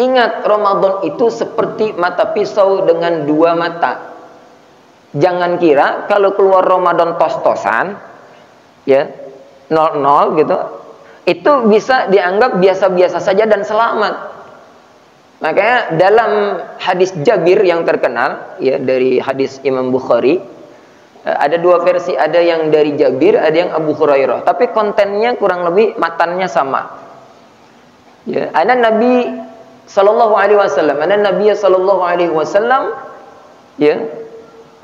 Ingat, Ramadan itu seperti mata pisau dengan dua mata. Jangan kira kalau keluar Ramadan tos-tosan, ya, 0-0 gitu, itu bisa dianggap biasa-biasa saja dan selamat. Makanya dalam hadis Jabir yang terkenal, ya, dari hadis Imam Bukhari, ada dua versi, ada yang dari Jabir, ada yang Abu Hurairah. Tapi kontennya kurang lebih matannya sama. Ya, ada Nabi Sallallahu Alaihi Wasallam, ya,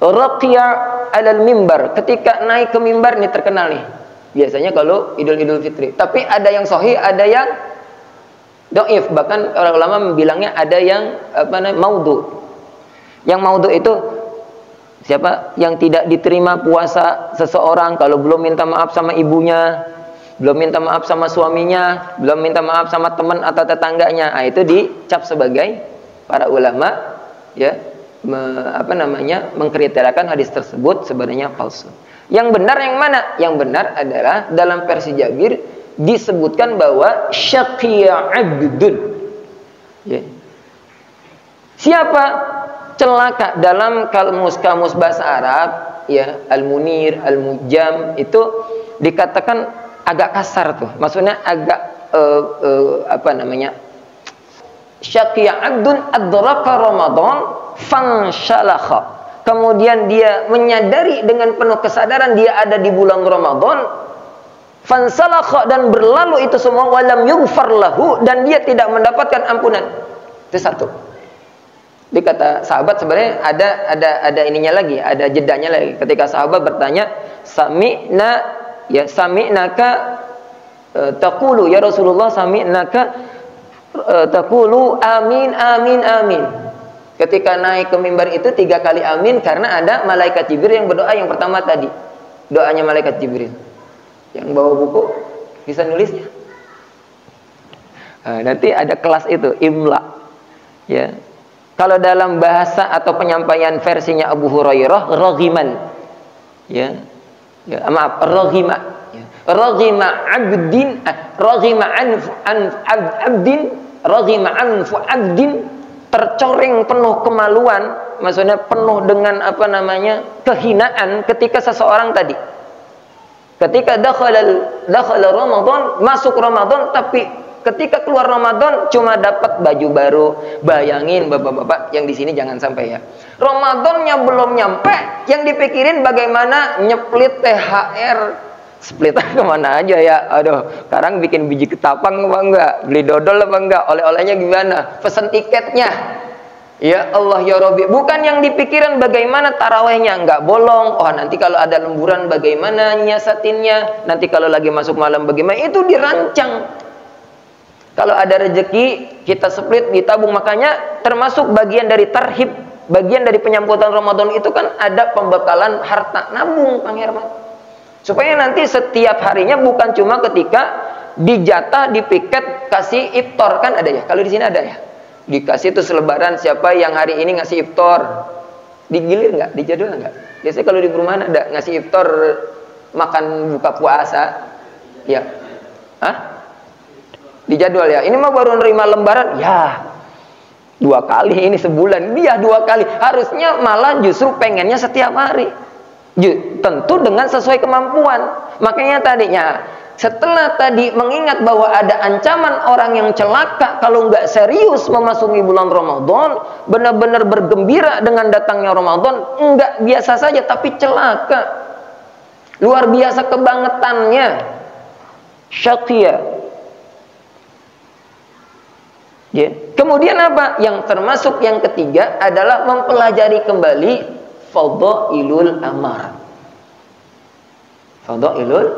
raqiya alal mimbar, ketika naik ke mimbar, ini terkenal nih. Biasanya kalau Idul Fitri. Tapi ada yang sahih, ada yang dhaif, bahkan orang ulama bilangnya ada yang maudhu. Yang maudhu itu siapa? Yang tidak diterima puasa seseorang kalau belum minta maaf sama ibunya, belum minta maaf sama suaminya, belum minta maaf sama teman atau tetangganya. Nah, itu dicap sebagai para ulama, ya, mengkriteriakan hadis tersebut sebenarnya palsu. Yang benar yang mana? Yang benar adalah dalam versi Jabir disebutkan bahwa syaqiya abdun, ya. Siapa celaka? Dalam kamus bahasa Arab, ya, Al-Munir, Al-Mujam, itu dikatakan agak kasar tuh. Maksudnya agak syaqiya abdun adraka Ramadan fanshalakha. Kemudian dia menyadari dengan penuh kesadaran dia ada di bulan Ramadan, fansalakha, dan berlalu itu semua, walam yughfar lahu, dan dia tidak mendapatkan ampunan. Itu satu. Dikata sahabat sebenarnya ada ininya lagi, ada jedanya lagi. Ketika sahabat bertanya, sami'naka taqulu ya Rasulullah, sami'naka taqulu amin amin amin. Ketika naik ke mimbar itu 3 kali amin, karena ada malaikat Jibril yang berdoa yang pertama tadi. Doanya malaikat Jibril. Yang bawa buku bisa nulisnya. Nanti ada kelas itu, imla. Ya. Kalau dalam bahasa atau penyampaian versinya Abu Hurairah, raghiman. Ya. Ya, maaf, raghima. Ya. Raghima abdin, raghima abdin, raghima anfu abdin, tercoreng penuh kemaluan, maksudnya penuh dengan kehinaan ketika seseorang tadi, ketika dakhala Ramadan, masuk Ramadan, tapi ketika keluar Ramadan cuma dapat baju baru. Bayangin bapak-bapak yang di sini, jangan sampai ya, Ramadannya belum nyampe, yang dipikirin bagaimana nyeplit THR. Split kemana aja ya? Aduh, sekarang bikin biji ketapang apa enggak? Beli dodol apa enggak? Oleh-olehnya gimana? Pesan tiketnya. Ya Allah ya Rabbi. Bukan yang dipikiran bagaimana tarawehnya enggak bolong. Oh, nanti kalau ada lemburan bagaimana nyiasatinnya? Nanti kalau lagi masuk malam bagaimana? Itu dirancang. Kalau ada rezeki kita split, ditabung. Makanya termasuk bagian dari tarhib, bagian dari penyambutan Ramadan itu kan ada pembekalan harta, nabung, Kang Herman. Supaya nanti setiap harinya bukan cuma ketika dijatah, dipiket, kasih iftar, kan ada ya? Kalau di sini ada ya? Dikasih itu selebaran, siapa yang hari ini ngasih iftar, digilir nggak? Dijadwal nggak? Biasanya kalau di perumahan ada ngasih iftar, makan buka puasa, ya? Hah? Dijadwal ya? Ini mah baru nerima lembaran, ya 2 kali ini sebulan, dia 2 kali. Harusnya malah justru pengennya setiap hari. Tentu dengan sesuai kemampuan. Makanya tadinya, setelah tadi mengingat bahwa ada ancaman orang yang celaka kalau nggak serius memasuki bulan Ramadan, benar-benar bergembira dengan datangnya Ramadan, nggak biasa saja tapi celaka, luar biasa kebangetannya, syaqiyah. Ya. Kemudian apa? Yang termasuk yang ketiga adalah mempelajari kembali fadhailul amal. Fadhailul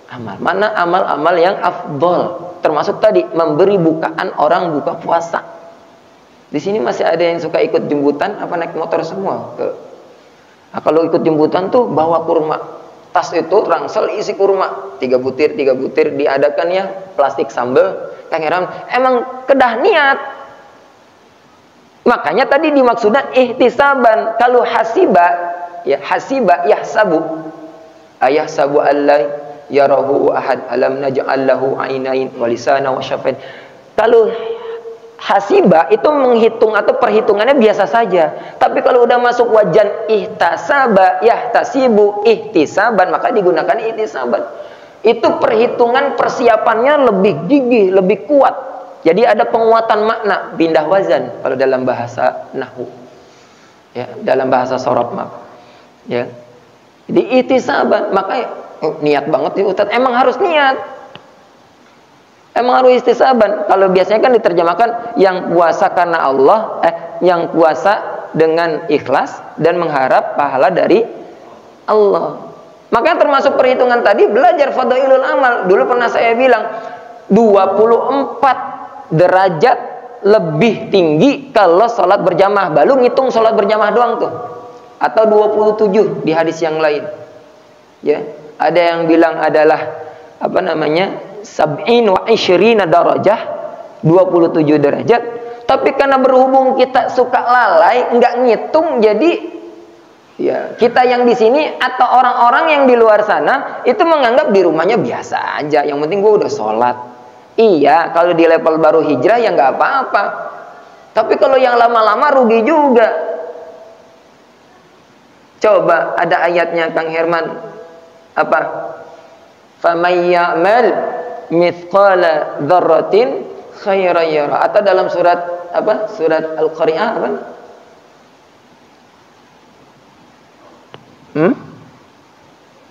amal. Mana amal-amal yang afdol? Termasuk tadi memberi bukaan orang buka puasa. Di sini masih ada yang suka ikut jemputan apa naik motor semua ke. Nah, kalau ikut jemputan tuh bawa kurma. Tas itu rangsel isi kurma, 3 butir diadakan ya, plastik sambal. Kang Heran, emang kedah niat. Makanya tadi dimaksudkan ihtisaban. Kalau hasiba, ya hasiba yahsabu. Ayahsabu allai yarahu ahad, alam naj'al lahu ainain wa lisana wa syafain. Kalau hasiba itu menghitung atau perhitungannya biasa saja. Tapi kalau udah masuk wajan ihtasaba, yahtasibu, ihtisaban, maka digunakan ihtisaban. Itu perhitungan persiapannya lebih gigih, lebih kuat. Jadi ada penguatan makna, pindah wazan kalau dalam bahasa nahwu. Ya, dalam bahasa sorof maaf. Ya. Jadi ihtisaban, maka niat banget ya Ustaz. Emang harus niat. Emang harus ihtisaban. Kalau biasanya kan diterjemahkan yang puasa karena Allah, yang puasa dengan ikhlas dan mengharap pahala dari Allah. Maka termasuk perhitungan tadi belajar fadailul amal. Dulu pernah saya bilang 24 derajat lebih tinggi kalau sholat berjamaah. Baru ngitung sholat berjamaah doang tuh. Atau 27 di hadis yang lain. Ya, ada yang bilang adalah apa namanya? Sab'in wa isyrina darajah, 27 derajat. Tapi karena berhubung kita suka lalai, enggak ngitung, jadi ya kita yang di sini atau orang-orang yang di luar sana itu menganggap di rumahnya biasa aja. Yang penting gue udah sholat. Iya, kalau di level baru hijrah ya nggak apa-apa. Tapi kalau yang lama-lama rugi juga. Coba ada ayatnya Kang Herman apa? Faman ya'mal mithqala dzarratin khairan yara. Atau dalam surat apa? Surat Al-Qari'ah apa?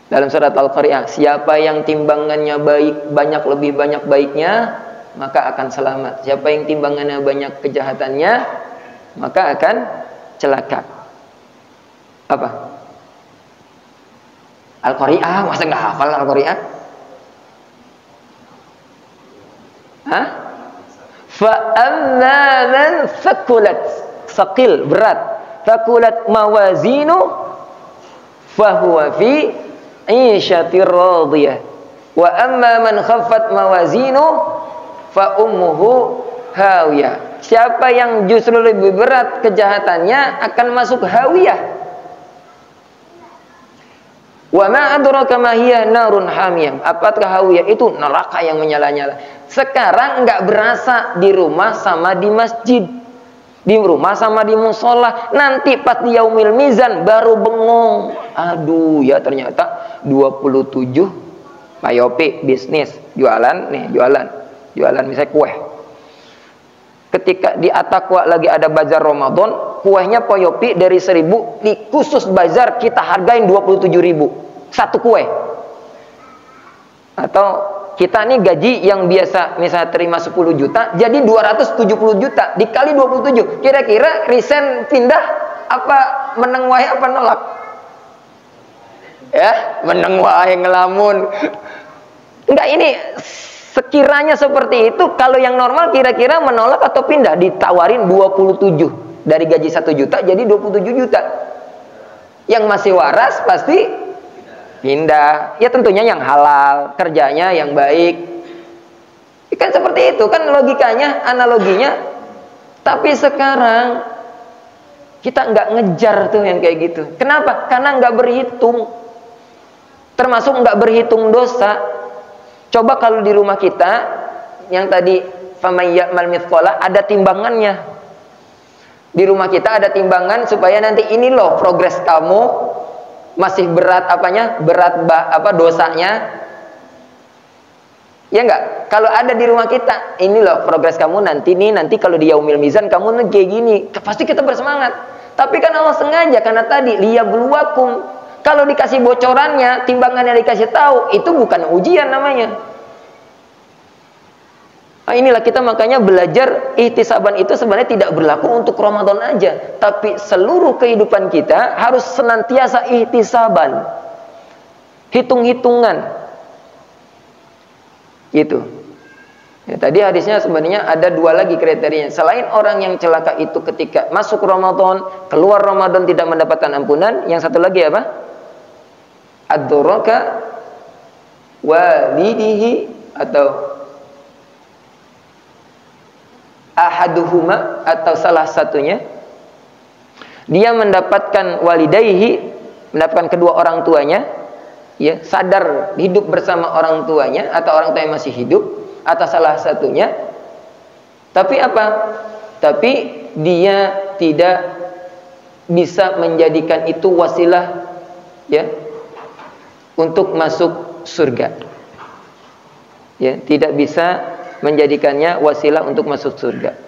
Dalam surat Al-Qari'ah, siapa yang timbangannya baik, banyak lebih banyak baiknya, maka akan selamat. Siapa yang timbangannya banyak kejahatannya, maka akan celaka. Apa? Al-Qari'ah, masa nggak hafal Al-Qari'ah? Hah? Fa'amma man thaqulat, thaqil, berat, thaqulat mawazinu fahuwa fi 'ishatir radiyah. Wa amma man khaffat mawazinu fa ummuhu hawiyah. Siapa yang justru lebih berat kejahatannya akan masuk hawiyah. Wa ma adraka ma hiya narun hamiyah. Apakah hawiyah? Itu neraka yang menyala-nyala. Sekarang enggak berasa di rumah sama di masjid. Di rumah sama di musola. Nanti pas di yaumil mizan baru bengong. Aduh ya ternyata 27 Pak Yopi bisnis jualan nih, jualan misalnya kue. Ketika di Atakwa lagi ada bazar Ramadan, kuenya Pak Yopi dari 1000 di khusus bazar kita hargain 27.000 satu kue. Atau kita nih gaji yang biasa misalnya terima 10 juta jadi 270 juta dikali 27. Kira-kira resign pindah apa meneng wae apa nolak? Ya, meneng wae ngelamun. Enggak, ini sekiranya seperti itu, kalau yang normal kira-kira menolak atau pindah? Ditawarin 27 dari gaji 1 juta jadi 27 juta. Yang masih waras pasti pindah. Ya tentunya yang halal, kerjanya yang baik. Kan seperti itu kan logikanya, analoginya. Tapi sekarang kita nggak ngejar tuh yang kayak gitu. Kenapa? Karena nggak berhitung. Termasuk nggak berhitung dosa. Coba kalau di rumah kita yang tadi faman ya'mal mithqala ada timbangannya. Di rumah kita ada timbangan supaya nanti ini loh progres kamu masih berat apanya? Berat dosanya. Ya enggak? Kalau ada di rumah kita, ini loh progres kamu nanti nih, nanti kalau di yaumil mizan kamu nih kayak gini. Pasti kita bersemangat. Tapi kan Allah sengaja karena tadi liyabluwakum. Kalau dikasih bocorannya, timbangannya dikasih tahu, itu bukan ujian namanya. Nah, inilah kita makanya belajar ihtisaban itu sebenarnya tidak berlaku untuk Ramadan aja, tapi seluruh kehidupan kita harus senantiasa ihtisaban, hitung-hitungan, gitu. Ya, tadi hadisnya sebenarnya ada 2 lagi kriterianya. Selain orang yang celaka itu ketika masuk Ramadan, keluar Ramadan tidak mendapatkan ampunan, yang satu lagi apa? Ad-duraka walidihi atau ahaduhuma atau salah satunya dia mendapatkan walidayhi, mendapatkan kedua orang tuanya, ya, sadar hidup bersama orang tuanya atau orang tua yang masih hidup, atau salah satunya Tapi apa? Tapi dia tidak bisa menjadikan itu wasilah ya untuk masuk surga. Ya, tidak bisa menjadikannya wasilah untuk masuk surga.